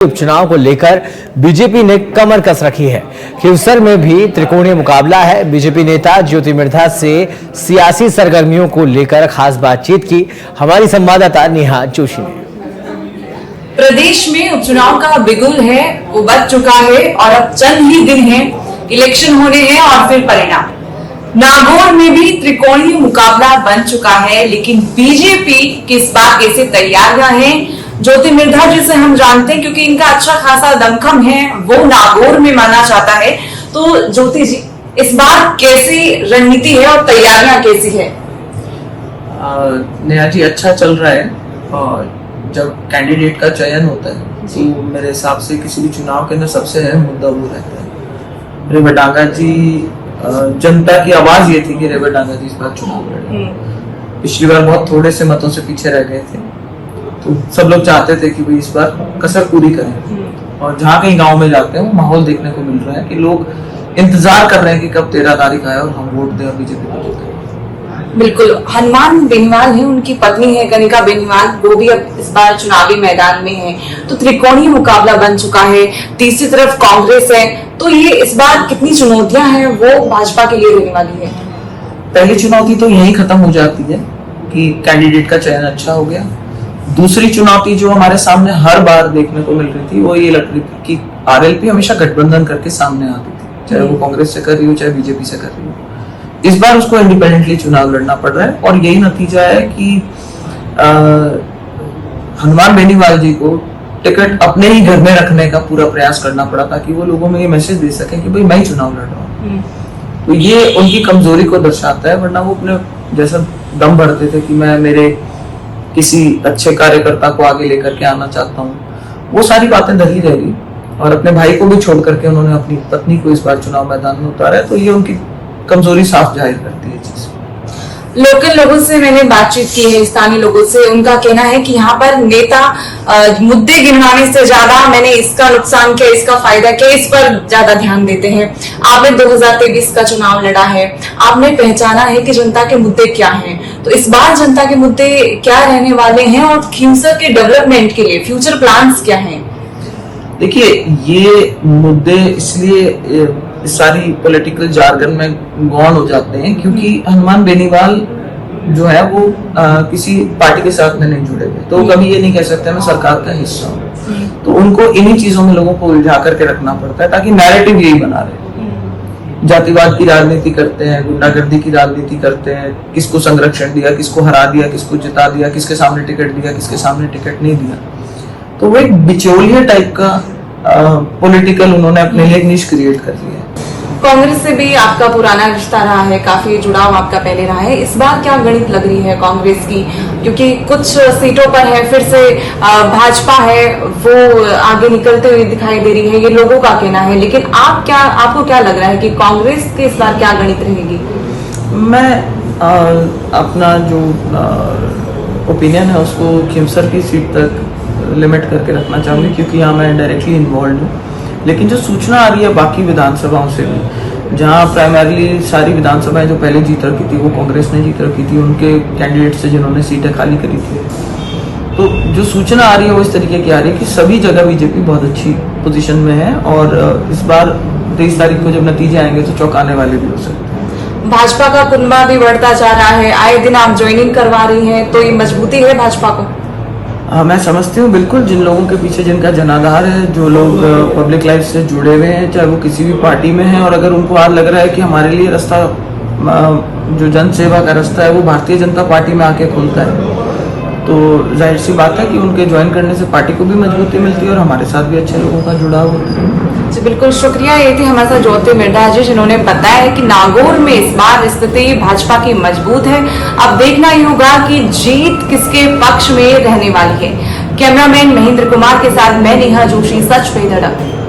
उपचुनाव को लेकर बीजेपी ने कमर कस रखी है। खींवसर में भी त्रिकोणीय मुकाबला है। बीजेपी नेता ज्योति मिर्धा से सियासी सरगर्मियों को लेकर खास बातचीत की हमारी संवाददाता नेहा जोशी ने। प्रदेश में उपचुनाव का बिगुल है वो बच चुका है और अब चंद ही दिन हैं, इलेक्शन होने हैं और फिर परिणाम। नागौर में भी त्रिकोणीय मुकाबला बन चुका है, लेकिन बीजेपी किस बार कैसे तैयारियां हैं। ज्योति मिर्धा जिसे हम जानते हैं क्योंकि इनका अच्छा खासा दमखम है, वो नागौर में माना जाता है। तो ज्योति जी, इस बार कैसी रणनीति है और तैयारियां कैसी है? नेहा जी, अच्छा चल रहा है। और जब कैंडिडेट का चयन होता है तो मेरे हिसाब से किसी भी चुनाव के अंदर सबसे अहम मुद्दा वो रहता है। रेवत डांगा जी, जनता की आवाज ये थी कि रेवत डांगा जी इस बार चुनाव लड़े। पिछली बार बहुत थोड़े से मतों से पीछे रह गए थे, तो सब लोग चाहते थे कि भाई इस बार कसर पूरी करें। और जहाँ कहीं गांव में जाते हैं वो माहौल देखने को मिल रहा है कि लोग इंतजार कर रहे हैं कि कब 13 तारीख आए और हम वोट दें और बीजेपी को जीतें। बिल्कुल। हनुमान बेनीवाल है, उनकी पत्नी है कनिका बेनीवाल, वो भी अब इस बार चुनावी मैदान में है। तो त्रिकोणीय मुकाबला बन चुका है, तीसरी तरफ कांग्रेस है। तो ये इस बार कितनी चुनौतियां हैं वो भाजपा के लिए रहने वाली है? पहली चुनौती तो यही खत्म हो जाती है कि कैंडिडेट का चयन अच्छा हो गया। दूसरी चुनौती जो हमारे सामने हर बार देखने को मिल रही थी वो ये लग रही थी कि आरएलपी हमेशा गठबंधन करके सामने आती थी, चाहे वो कांग्रेस से कर रही हो चाहे बीजेपी से कर रही हो। इस बार उसको इंडिपेंडेंटली चुनाव लड़ना पड़ रहा है और यही नतीजा है कि हनुमान बेनीवाल जी को टिकट अपने ही घर में रखने का पूरा प्रयास करना पड़ा ताकि वो लोगों में ये मैसेज दे सके कि भाई मैं ही चुनाव लड़ रहा हूँ। तो ये उनकी कमजोरी को दर्शाता है, वरना वो अपने जैसा दम भरते थे कि मैं मेरे किसी अच्छे कार्यकर्ता को आगे लेकर के आना चाहता हूँ, वो सारी बातें धरी रह गई और अपने भाई को भी छोड़ करके उन्होंने अपनी पत्नी को इस बार चुनाव मैदान में उतारा है। तो ये उनकी कमजोरी साफ जाहिर करती है चीज। लोकल लोगों से मैंने बातचीत की है, स्थानीय लोगों से, उनका कहना है कि यहाँ पर नेता मुद्दे गिनवाने से ज्यादा मैंने इसका नुकसान किया, इसका फायदा क्या, इस पर ज्यादा ध्यान देते हैं। आपने 2023 का चुनाव लड़ा है, आपने पहचाना है कि जनता के मुद्दे क्या हैं। तो इस बार जनता के मुद्दे क्या रहने वाले हैं और खींवसर के डेवलपमेंट के लिए फ्यूचर प्लान्स क्या हैं? देखिए, ये मुद्दे इसलिए इस सारी पॉलिटिकल जार्गन में गौन हो जाते हैं क्योंकि हनुमान बेनीवाल जो है वो किसी पार्टी के साथ में नहीं जुड़े हुए, तो कभी ये नहीं कह सकते मैं सरकार का हिस्सा हूँ। तो उनको इन्हीं चीजों में लोगों को उलझा करके रखना पड़ता है ताकि नैरेटिव यही बना रहे। जातिवाद की राजनीति करते हैं, गुंडागर्दी की राजनीति करते हैं, किसको संरक्षण दिया, किसको हरा दिया, किसको जिता दिया, किसके सामने टिकट दिया, किसके सामने टिकट नहीं दिया। तो वो एक बिचौलिया टाइप का पॉलिटिकल उन्होंने अपने लिए निश क्रिएट कर लिया है। कांग्रेस से भी आपका पुराना रिश्ता रहा है, काफी जुड़ाव आपका पहले रहा है। इस बार क्या गणित लग रही है कांग्रेस की, क्योंकि कुछ सीटों पर है फिर से भाजपा है वो आगे निकलते हुए दिखाई दे रही है, ये लोगों का कहना है। लेकिन आपको क्या लग रहा है कि कांग्रेस के इस बार क्या गणित रहेगी? मैं अपना जो ओपिनियन है उसको खींवसर की सीट तक लिमिट करके रखना चाहूंगी क्योंकि यहाँ मैं डायरेक्टली इन्वॉल्व हूँ। लेकिन जो सूचना आ रही है बाकी विधानसभाओं से भी, जहाँ प्राइमरली सारी विधानसभाएं जो पहले जीत रखी थी वो कांग्रेस ने जीत रखी थी, उनके कैंडिडेट से जिन्होंने सीटें खाली करी थी, तो जो सूचना आ रही है वो इस तरीके की आ रही है कि सभी जगह बीजेपी बहुत अच्छी पोजीशन में है और इस बार 23 तारीख को जब नतीजे आएंगे तो चौंकाने वाले भी हो सकते हैं। भाजपा का कुनबा भी बढ़ता जा रहा है, आए दिन आप ज्वाइनिंग करवा रही हैं, तो ये मजबूती है भाजपा को? मैं समझती हूँ बिल्कुल, जिन लोगों के पीछे जिनका जनाधार है, जो लोग पब्लिक लाइफ से जुड़े हुए हैं, चाहे वो किसी भी पार्टी में हैं, और अगर उनको आज लग रहा है कि हमारे लिए रास्ता जो जन सेवा का रास्ता है वो भारतीय जनता पार्टी में आके खुलता है, तो जाहिर सी बात है कि उनके ज्वाइन करने से पार्टी को भी मजबूती मिलती है और हमारे साथ भी अच्छे लोगों का जुड़ाव होता है। जी बिल्कुल, शुक्रिया। ये थी हमारे साथ ज्योति मिर्धा जी, जिन्होंने बताया है कि नागौर में इस बार स्थिति भाजपा की मजबूत है। अब देखना ही होगा कि जीत किसके पक्ष में रहने वाली है। कैमरामैन महेंद्र कुमार के साथ मैं नेहा जोशी, सच पे धड़क।